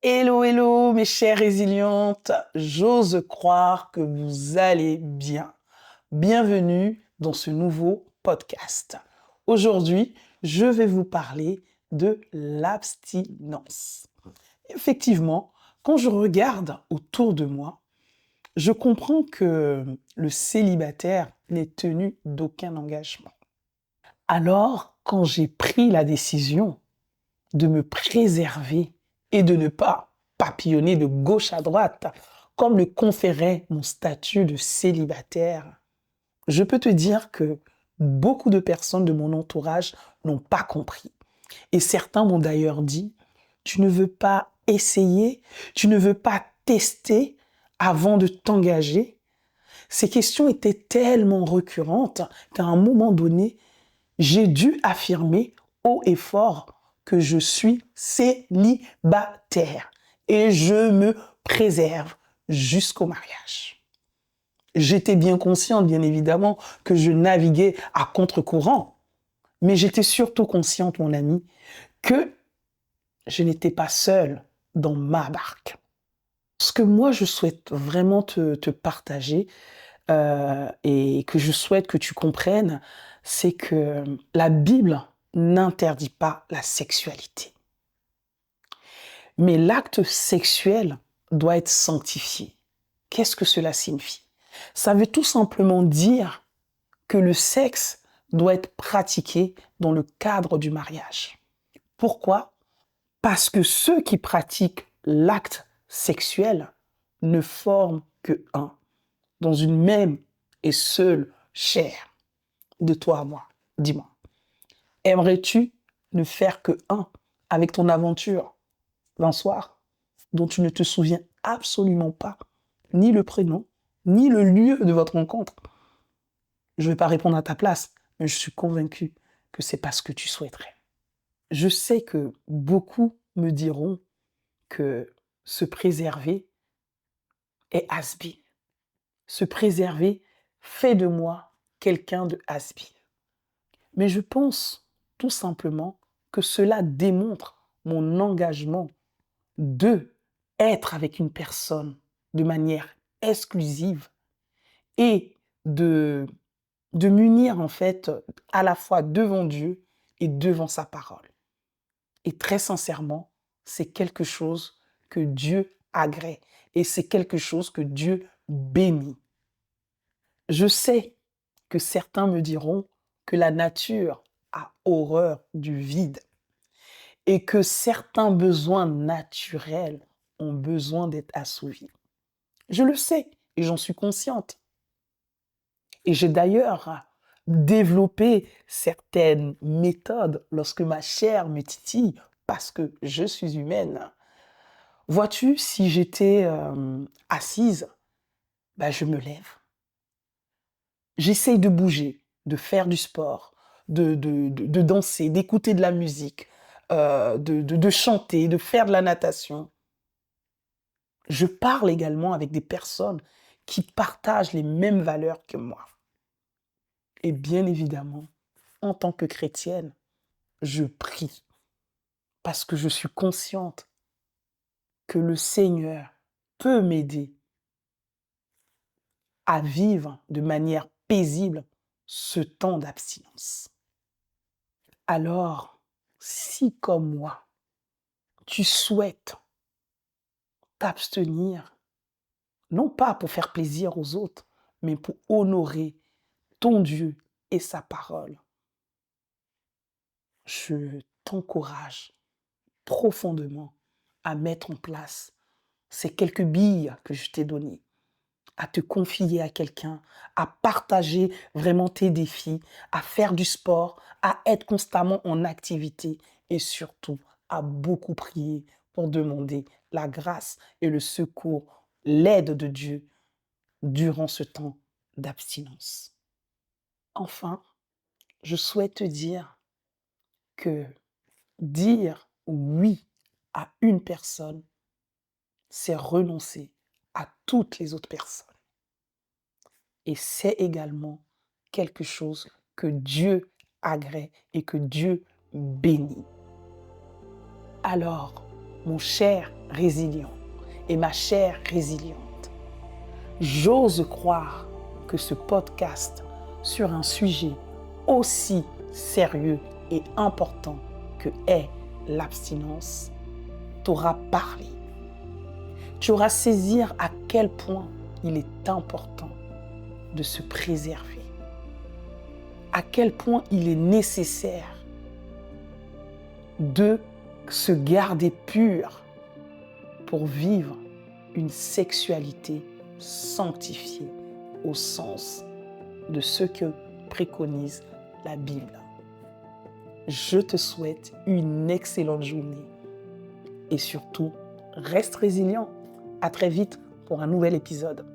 Hello, hello, mes chères résilientes. J'ose croire que vous allez bien. Bienvenue dans ce nouveau podcast. Aujourd'hui, je vais vous parler de l'abstinence. Effectivement, quand je regarde autour de moi, je comprends que le célibataire n'est tenu d'aucun engagement. Alors, quand j'ai pris la décision de me préserver et de ne pas papillonner de gauche à droite, comme le conférait mon statut de célibataire, je peux te dire que beaucoup de personnes de mon entourage n'ont pas compris. Et certains m'ont d'ailleurs dit, tu ne veux pas essayer, tu ne veux pas tester avant de t'engager. Ces questions étaient tellement récurrentes qu'à un moment donné, j'ai dû affirmer haut et fort que je suis célibataire et je me préserve jusqu'au mariage. J'étais bien consciente, bien évidemment, que je naviguais à contre-courant, mais j'étais surtout consciente, mon ami, que je n'étais pas seule dans ma barque. Ce que moi, je souhaite vraiment te partager et que je souhaite que tu comprennes, c'est que la Bible n'interdit pas la sexualité. Mais l'acte sexuel doit être sanctifié. Qu'est-ce que cela signifie? Ça veut tout simplement dire que le sexe doit être pratiqué dans le cadre du mariage. Pourquoi? Parce que ceux qui pratiquent l'acte sexuel ne forment que un, dans une même et seule chair. De toi à moi, dis-moi. Aimerais-tu ne faire que un avec ton aventure d'un soir dont tu ne te souviens absolument pas, ni le prénom, ni le lieu de votre rencontre? Je ne vais pas répondre à ta place, mais je suis convaincue que c'est pas ce que tu souhaiterais. Je sais que beaucoup me diront que se préserver est has-been. Se préserver fait de moi quelqu'un de has-been. Mais je pense tout simplement que cela démontre mon engagement de être avec une personne de manière exclusive et de, de m'unir en fait à la fois devant Dieu et devant sa parole. Et très sincèrement, c'est quelque chose que Dieu agrée et c'est quelque chose que Dieu bénit. Je sais que certains me diront que la nature a horreur du vide et que certains besoins naturels ont besoin d'être assouvis. Je le sais et j'en suis consciente. Et j'ai d'ailleurs développé certaines méthodes lorsque ma chair me titille parce que je suis humaine. Vois-tu, si j'étais assise, je me lève. J'essaye de bouger, de faire du sport, de danser, d'écouter de la musique, de chanter, de faire de la natation. Je parle également avec des personnes qui partagent les mêmes valeurs que moi. Et bien évidemment, en tant que chrétienne, je prie parce que je suis consciente que le Seigneur peut m'aider à vivre de manière paisible ce temps d'abstinence. Alors, si comme moi, tu souhaites t'abstenir, non pas pour faire plaisir aux autres, mais pour honorer ton Dieu et sa parole, je t'encourage profondément à mettre en place ces quelques billes que je t'ai données, à te confier à quelqu'un, à partager vraiment tes défis, à faire du sport, à être constamment en activité et surtout à beaucoup prier pour demander la grâce et le secours, l'aide de Dieu durant ce temps d'abstinence. Enfin, je souhaite te dire que dire oui à une personne, c'est renoncer à toutes les autres personnes. Et c'est également quelque chose que Dieu agrée et que Dieu bénit. Alors, mon cher résilient et ma chère résiliente, j'ose croire que ce podcast sur un sujet aussi sérieux et important que est l'abstinence t'aura parlé. Tu auras saisi à quel point il est important de se préserver, à quel point il est nécessaire de se garder pur pour vivre une sexualité sanctifiée au sens de ce que préconise la Bible. Je te souhaite une excellente journée et surtout, reste résilient. À très vite pour un nouvel épisode.